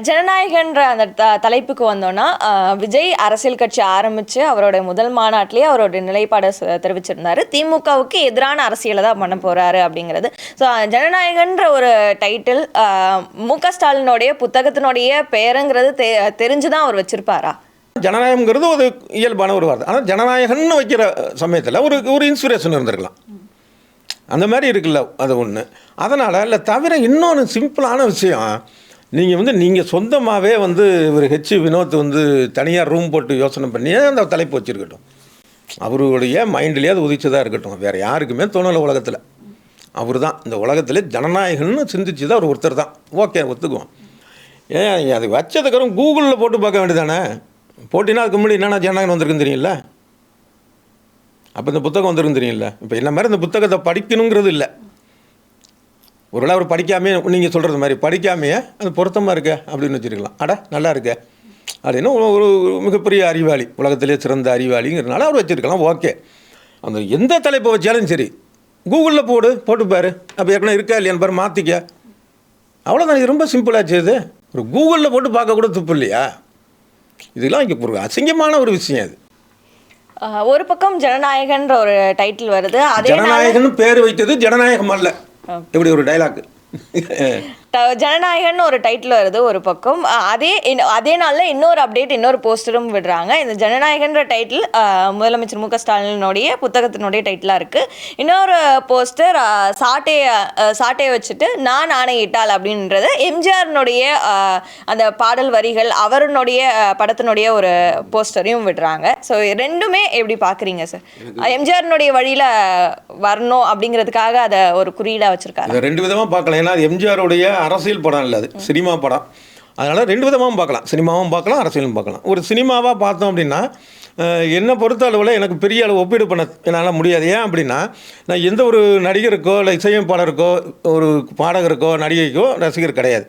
ஜனநாயகன்ற அந்த தலைப்புக்கு வந்தோன்னா, விஜய் அரசியல் கட்சி ஆரம்பித்து அவருடைய முதல் மாநாட்டிலேயே அவருடைய நிலைப்பாடை தெரிவிச்சிருந்தாரு. திமுகவுக்கு எதிரான அரசியலை தான் பண்ண போகிறாரு அப்படிங்கிறது. ஸோ ஜனநாயகன்ற ஒரு டைட்டில் மு.க. ஸ்டாலினுடைய புத்தகத்தினுடைய பெயருங்கிறது தெரிஞ்சு தான் அவர் வச்சிருப்பாரா? ஜனநாயகங்கிறது ஒரு இயல்பான ஒரு வார்த்தை. ஆனால் ஜனநாயகன்னு வைக்கிற சமயத்தில் ஒரு இன்ஸ்பிரேஷன் இருந்திருக்கலாம். அந்த மாதிரி இருக்குல்ல, அது ஒன்று. அதனால் இல்லை தவிர இன்னொன்று சிம்பிளான விஷயம், நீங்கள் சொந்தமாகவே ஒரு வினோத் தனியாக ரூம் போட்டு யோசனை பண்ணியே அந்த தலைப்பு வச்சுருக்கட்டும், அவருடைய மைண்ட்லேயே அது உதிச்சதாக இருக்கட்டும், வேறு யாருக்குமே தோணலை உலகத்தில். அவர் தான் இந்த உலகத்தில் ஜனநாயகன்னு சிந்திச்சு தான் அவர் ஒருத்தர் தான். ஓகே, ஒத்துக்குவோம். ஏன் அது வச்சதுக்கப்புறம் கூகுளில் போட்டு பார்க்க வேண்டியதானே? போட்டினா அதுக்கு முன்னாடி என்னென்ன ஜனநாயகம் வந்திருக்குன்னு தெரியல. அப்போ இந்த புத்தகம் வந்திருக்குன்னு தெரியல. இப்போ என்ன மாதிரி இந்த புத்தகத்தை படிக்கணுங்கிறது இல்லை. ஒருவேளை அவர் படிக்காமே, நீங்கள் சொல்கிறது மாதிரி படிக்காமையே அது பொருத்தமாக இருக்க அப்படின்னு வச்சுருக்கலாம். நல்லா இருக்க அப்படின்னு ஒரு மிகப்பெரிய அறிவாளி, உலகத்திலே சிறந்த அறிவாளிங்கிறதுனால அவர் வச்சுருக்கலாம். ஓகே, அந்த எந்த தலைப்பை வச்சாலும் சரி கூகுளில் போட்டுப்பார். அப்போ ஏற்கனவே இருக்கா இல்லையான்னு பாரு, மாற்றிக்க, அவ்வளோதான். இது ரொம்ப சிம்பிளாச்சு. இது ஒரு கூகுளில் போட்டு பார்க்கக்கூட துப்பு இல்லையா? இதெல்லாம் இங்கே ஒரு அசிங்கமான ஒரு விஷயம். அது ஒரு பக்கம் ஜனநாயகன்ற ஒரு டைட்டில் வருது. ஜனநாயகன் பேர் வைத்தது ஜனநாயகம் அல்ல. எப்படி ஒரு டைலாக், ஜனநாயகன் ஒரு டைட்டில் வருது ஒரு பக்கம். அதே நாளில் இன்னொரு அப்டேட், இன்னொரு போஸ்டரும் விடுறாங்க. இந்த ஜனநாயகன்ற டைட்டில் முதலமைச்சர் மு.க. ஸ்டாலினுடைய புத்தகத்தினுடைய டைட்டிலாக இருக்குது. இன்னொரு போஸ்டர் சாட்டையை வச்சுட்டு நான் ஆணையிட்டால் அப்படின்றது எம்ஜிஆர்னுடைய அந்த பாடல் வரிகள், அவருடைய படத்தினுடைய ஒரு போஸ்டரையும் விடுறாங்க. ஸோ ரெண்டுமே எப்படி பார்க்குறீங்க சார்? எம்ஜிஆர்னுடைய வழியில் வரணும் அப்படிங்கிறதுக்காக அதை ஒரு குறியீடாக வச்சுருக்காங்க. ரெண்டு விதமாக பார்க்கலாம். ஏன்னா எம்ஜிஆருடைய அரசியல் படம் இல்லை, அது சினிமா படம். அதனால் ரெண்டு விதமாகவும் பார்க்கலாம். சினிமாவும் பார்க்கலாம், அரசியலும் பார்க்கலாம். ஒரு சினிமாவாக பார்த்தோம் அப்படின்னா என்னை பொறுத்த அளவில் எனக்கு பெரிய அளவு ஒப்பீடு பண்ண என்னால் முடியாது. ஏன் அப்படின்னா, நான் எந்த ஒரு நடிகருக்கோ இல்லை இசையமைப்பாளருக்கோ ஒரு பாடகருக்கோ நடிகைக்கோ ரசிகர் கிடையாது.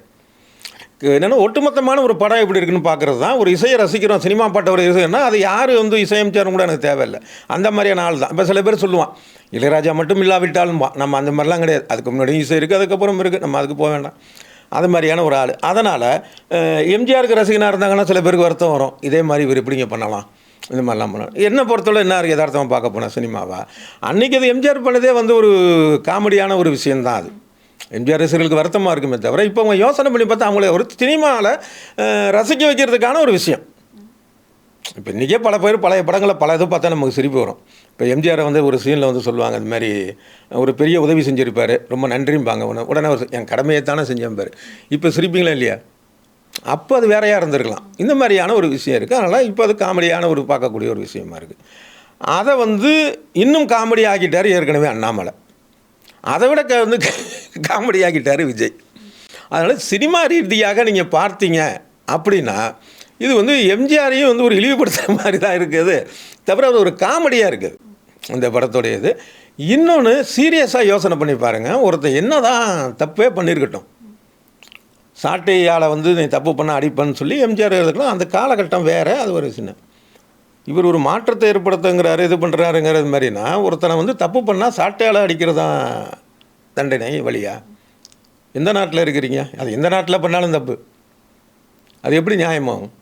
என்னென்னா ஒட்டுமொத்தமான ஒரு படம் எப்படி இருக்குன்னு பார்க்குறது தான். ஒரு இசையை ரசிக்கிறோம், சினிமா பாட்ட ஒரு இசைன்னா அது யார் இசையமைச்சாரும் கூட எனக்கு தேவையில்லை. அந்த மாதிரியான ஆள் தான். இப்போ சில பேர் சொல்லுவான் இளையராஜா மட்டும் இல்லாவிட்டாலும், நம்ம அந்த மாதிரிலாம் கிடையாது. அதுக்கு முன்னாடி இசை இருக்குது, அதுக்கப்புறம் இருக்குது, நம்ம அதுக்கு போக வேண்டாம். அது மாதிரியான ஒரு ஆள். அதனால் எம்ஜிஆருக்கு ரசிகனாக இருந்தாங்கன்னா சில பேருக்கு வருத்தம் வரும், இதே மாதிரி இவர் எப்படிங்க பண்ணலாம், இந்த மாதிரிலாம் பண்ணலாம். என்னை பொறுத்தவரை என்ன இருக்குது, யதார்த்தமாக பார்க்க போனால் சினிமாவா அன்றைக்கி அது எம்ஜிஆர் பண்ணதே ஒரு காமெடியான ஒரு விஷயந்தான். அது எம்ஜிஆர் ரசிகர்களுக்கு வருத்தமாக இருக்குமே தவிர, இப்போ அவங்க யோசனை பண்ணி பார்த்தா அவங்களே ஒரு சினிமாவில் ரசிக்க வைக்கிறதுக்கான ஒரு விஷயம். இப்போ இன்றைக்கே பல பேர் பழைய படங்களை பல இது பார்த்தா நமக்கு சிரிப்பு வரும். இப்போ எம்ஜிஆரை ஒரு சீனில் சொல்லுவாங்க, இந்த மாதிரி ஒரு பெரிய உதவி செஞ்சுருப்பார், ரொம்ப நன்றிம்பாங்க. உடனே என் கடமையை தானே செஞ்சேன்பார். இப்போ சிரிப்பீங்களா இல்லையா? அப்போ அது வேறையாக இருந்திருக்கலாம். இந்த மாதிரியான ஒரு விஷயம் இருக்குது. அதனால் இப்போ அது காமெடியான ஒரு பார்க்கக்கூடிய ஒரு விஷயமா இருக்குது. அதை இன்னும் காமெடி ஆக்கிட்டார் ஏற்கனவே அண்ணாமலை. அதை விட காமெடி ஆக்கிட்டார் விஜய். அதனால் சினிமா ரீதியாக நீங்கள் பார்த்தீங்க அப்படின்னா இது எம்ஜிஆரையும் ஒரு இழிவுபடுத்துகிற மாதிரி தான் இருக்குது தவிர அது ஒரு காமெடியாக இருக்குது இந்த படத்தோடைய. இன்னொன்று சீரியஸாக யோசனை பண்ணி பாருங்கள். ஒருத்தர் என்ன தான் தப்பே பண்ணியிருக்கட்டும், சாட்டையால் நீ தப்பு பண்ண அடிப்பேன்னு சொல்லி எம்ஜிஆர் இருக்கலாம். அந்த காலகட்டம் வேறு, அது ஒரு சின்ன. இவர் ஒரு மாற்றத்தை ஏற்படுத்துங்கிறாரு, இது பண்ணுறாருங்கிறது மாதிரினா ஒருத்தனை தப்பு பண்ணால் சாட்டையால் அடிக்கிறது தான் தண்டனை வழியா? எந்த நாட்டில் இருக்கிறீங்க? அது எந்த நாட்டில் பண்ணாலும் தப்பு, அது எப்படி நியாயமாகும்?